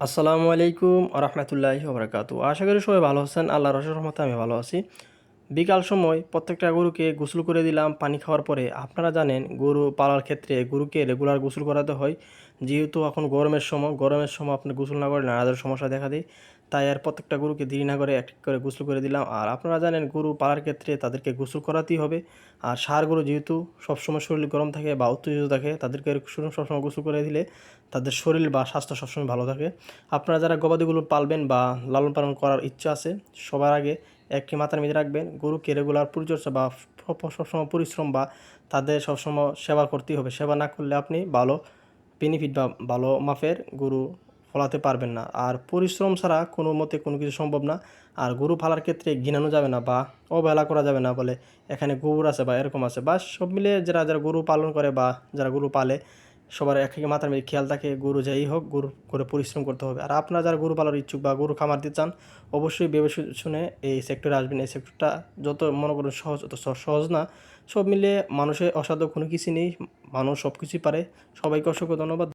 আসসালামু আলাইকুম রহমতুল্লাহি ওবরাকাতু। আশা করি সবাই ভালো আছেন। আল্লাহর অশেষ রহমতে আমি ভালো আছি। বিকাল সময় প্রত্যেকটা গরুকে গোসল করে দিলাম পানি খাওয়ার পরে। আপনারা জানেন গরু পালার ক্ষেত্রে গরুকে রেগুলার গোসল করাতে হয়। যেহেতু এখন গরমের সময় আপনি গোসল না করলে নানাদের সমস্যা দেখা দেয়। তাই আর প্রত্যেকটা গরুকে দেরি না করে এক এক করে গোসল করে দিলাম। আর আপনারা জানেন গরু পালার ক্ষেত্রে তাদেরকে গোসল করাতেই হবে। আর ষাঁড় গরু যেহেতু সবসময় শরীর গরম থাকে বা উত্তেজিত থাকে, তাদেরকে সবসময় গোসল করে দিলে তাদের শরীর বা স্বাস্থ্য সবসময় ভালো থাকে। আপনারা যারা গবাদিগুলো পালবেন বা লালন পালন করার ইচ্ছা আছে, সবার আগে একটি মাথার মধ্যে রাখবেন, গরুকে রেগুলার পরিচর্যা বা সবসময় পরিশ্রম বা তাদের সবসময় সেবা করতেই হবে। সেবা না করলে আপনি ভালো বেনিফিট বা ভালো মাপের গরু ফলাতে পারবেন না। আর পরিশ্রম ছাড়া কোনো মতে কোনো কিছু সম্ভব না। আর গরু পালার ক্ষেত্রে ঘিনানো যাবে না বা অবহেলা করা যাবে না, বলে এখানে গোবর আছে বা এরকম আছে, বা সব মিলিয়ে যারা যারা গরু পালন করে বা যারা গরু পালে সবার এক এক মাথার মধ্যে খেয়াল থাকে গরু যাই হোক গরু করে পরিশ্রম করতে হবে। আর আপনারা যারা গরু পালার ইচ্ছুক বা গরু খামার দিতে চান, অবশ্যই ভেবে শুনে এই সেক্টরে আসবেন। এই সেক্টরটা যত মনে করুন সহজ, অত সহজ না। সব মিলিয়ে মানুষের অসাধ্য কোনো কিছু নেই, মানুষ সব কিছুই পারে। সবাইকে অসংখ্য ধন্যবাদ।